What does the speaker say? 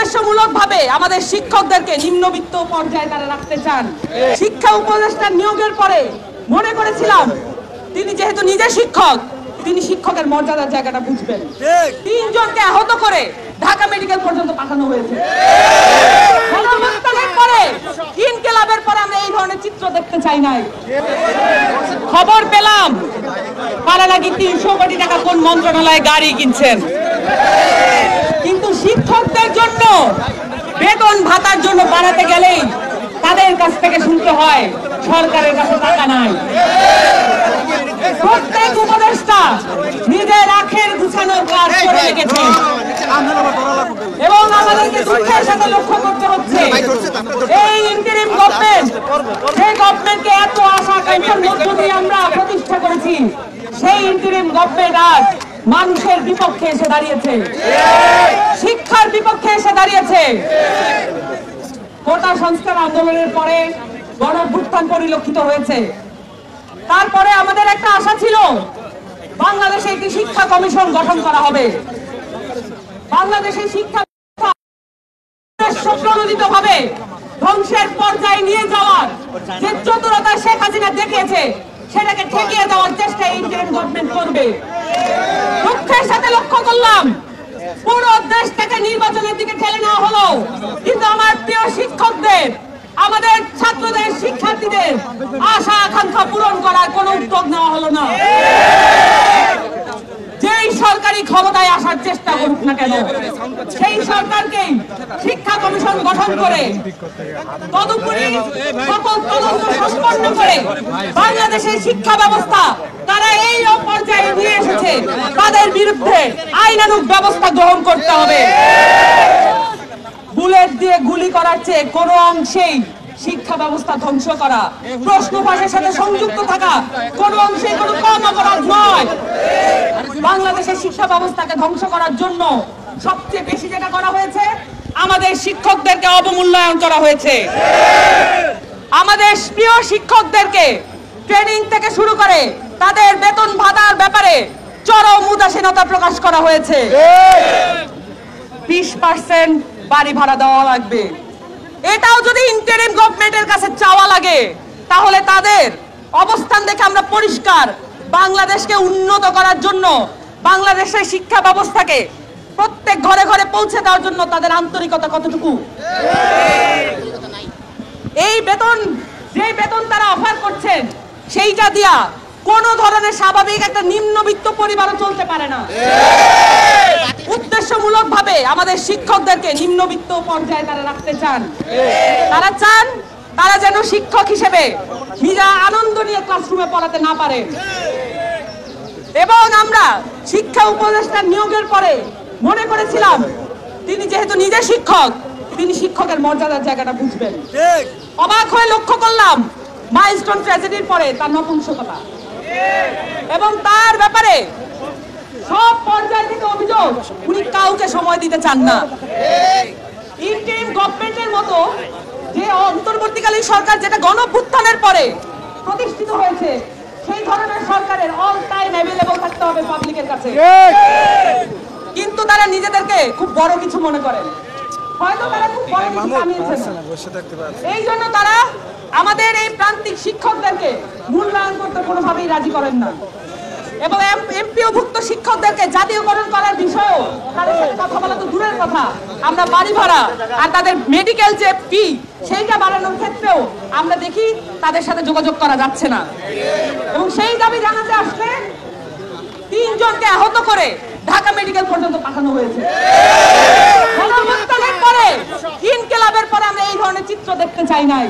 উদ্দেশ্যমূলকভাবে আমাদের শিক্ষকদেরকে নিম্নবিত্ত পর্যায়ে তারা রাখতে চান। শিক্ষা উপদেষ্টা নিয়োগের পরে মনে করেছিলাম তিনি যেহেতু নিজে শিক্ষক, তিনি শিক্ষকের মর্যাদার জায়গাটা বুঝবেন। 3 জনকে আহত করে ঢাকা মেডিকেল পর্যন্ত পাঠানো হয়েছে। পরে ইনকিলাবের পরে আমরা এই ধরনের চিত্র দেখতে চাই নাই। খবর পেলাম পারা নাকি 300 কোটি টাকা কোন মন্ত্রণালয়ে গাড়ি কিনছেন, কিন্তু শিক্ষকদের জন্য বেতন ভাতার জন্য বাড়াতে গেলেই তাদের কাছ থেকে শুনতে হয় সরকারের কাছে টাকা নাই। প্রত্যেক উপদেষ্টা নিজের আখের গুছানোর কাজ করে রেখেছেন এবং আমাদেরকে দুঃখের সাথে লক্ষ্য করতে হচ্ছে এই ইন্টারিম গভর্নমেন্ট, সেই গভর্নমেন্টকে এত আশা আকাঙ্ক্ষার মধ্য দিয়ে আমরা প্রতিষ্ঠা করেছি, সেই ইন্টারিম গভর্নমেন্ট আজ মানুষের বিপক্ষে এসে দাঁড়িয়েছে, শিক্ষার বিপক্ষে এসে দাঁড়িয়েছে। কোটা সংস্কার আন্দোলনের পরে গণঅভ্যুত্থান পরিলক্ষিত হয়েছে। তারপরে আমাদের একটা আশা ছিল বাংলাদেশে একটি শিক্ষা কমিশন গঠন করা হবে। বাংলাদেশের শিক্ষা প্রণোদিত ভাবে ধ্বংসের পর্যায়ে নিয়ে যাওয়ার যে চতুরতা শেখ হাসিনা দেখিয়েছে, সেটাকে ঠেকিয়ে দেওয়ার চেষ্টা ইন্টারিম গভর্নমেন্ট করবে। দুঃখের সাথে লক্ষ্য করলাম পুরো দেশটাকে নির্বাচনের দিকে ঠেলে নেওয়া হলো, কিন্তু আমার প্রিয় শিক্ষকদের, আমাদের ছাত্রদের, শিক্ষার্থীদের আশা আকাঙ্ক্ষা পূরণ করার কোনো উদ্যোগ নেওয়া হলো না। যেই সরকারি ক্ষমতায় আসার চেষ্টা করুক না কেন, সেই সরকারকেই শিক্ষা কমিশন গঠন করে তদুপরি সকল তদন্ত সম্পন্ন করে বাংলাদেশের শিক্ষা ব্যবস্থা তারা এই পর্যায়ে নিয়ে এসেছে, তাদের বিরুদ্ধে আইনানুগ ব্যবস্থা গ্রহণ করতে হবে। বুলেট দিয়ে গুলি করার চেয়ে কোনো অংশেই শিক্ষা ব্যবস্থা ধ্বংস করা, প্রশ্ন ফাঁসের সাথে সংযুক্ত থাকা কোনো অংশে কোনো কম অপরাধ নয়। বাংলাদেশের শিক্ষা ব্যবস্থাকে ধ্বংস করার জন্য সবচেয়ে বেশি যেটা করা হয়েছে, আমাদের শিক্ষকদেরকে অবমূল্যায়ন করা হয়েছে। আমাদের প্রিয় শিক্ষকদেরকে ট্রেনিং থেকে শুরু করে তাদের বেতন ভাতার ব্যাপারে চরম উদাসীনতা প্রকাশ করা হয়েছে। 20% বাড়ি ভাড়া দেওয়া লাগবে, এটাও যদি ইন্টারিম গভর্নমেন্টের কাছে চাওয়া লাগে, তাহলে তাদের অবস্থান দেখে আমরা পরিষ্কার বাংলাদেশকে উন্নত করার জন্য, বাংলাদেশের শিক্ষা ব্যবস্থাকে প্রত্যেক ঘরে ঘরে পৌঁছে দেওয়ার জন্য তাদের আন্তরিকতা কতটুকু। এই বেতন, যে বেতন তারা অফার করছেন, সেইটা দিয়া কোন ধরনের স্বাভাবিক একটা নিম্নবিত্ত পরিবারও চলতে পারে না। উদ্দেশ্যমূলক ভাবে আমাদের শিক্ষকদেরকে নিম্নবিত্ত পর্যায়ে তারা রাখতে চান। তারা চান তারা যেন শিক্ষক হিসেবে নিজা আনন্দ নিয়ে ক্লাসরুমে পড়াতে না পারে। এবং আমরা শিক্ষা উপদেষ্টা নিয়োগের পরে মনে করেছিলাম তিনি যেহেতু নিজে শিক্ষক, তিনি শিক্ষকের মর্যাদার জায়গাটা বুঝবেন। অবাক হয়ে লক্ষ্য করলাম মাইলস্টোন ট্র্যাজেডির পরে তার নপুংসকতা এবং তার ব্যাপারে সব পর্যায় থেকে অভিযোগ, উনি কাউকে সময় দিতে চান না। ইন্টারিম গভর্নমেন্টের মতো যে অন্তর্বর্তীকালীন সরকার, যেটা গণঅভ্যুত্থানের পরে প্রতিষ্ঠিত হয়েছে, সেই ধরনের সরকারের অল টাইম অ্যাভেলেবল থাকতে হবে পাবলিকের কাছে। কিন্তু তারা নিজেদেরকে খুব বড় কিছু মনে করেন, হয়তো তারা খুব বড় কিছু কামিয়েছেন। এই জন্য তারা আমাদের এই প্রান্তিক শিক্ষকদেরকে মূল্যায়ন করতে কোনোভাবেই রাজি করেন না এবং এমপিওভুক্ত শিক্ষকদেরকে জাতীয়করণ করার বিষয়েও তাদের সাথে কথা বলা তো দূরের কথা, আমরা বাড়ি ভাড়া আর তাদের মেডিকেল যে ফি সেইটা বাড়ানোর ক্ষেত্রেও আমরা দেখি তাদের সাথে যোগাযোগ করা যাচ্ছে না। এবং সেই দাবি জানাতে আসলে 3 জনকে আহত করে ঢাকা মেডিকেল পর্যন্ত পাঠানো হয়েছে। গণঅভ্যুত্থানের পরে, ইনকিলাবের পরে আমরা এই ধরনের চিত্র দেখতে চাই নাই।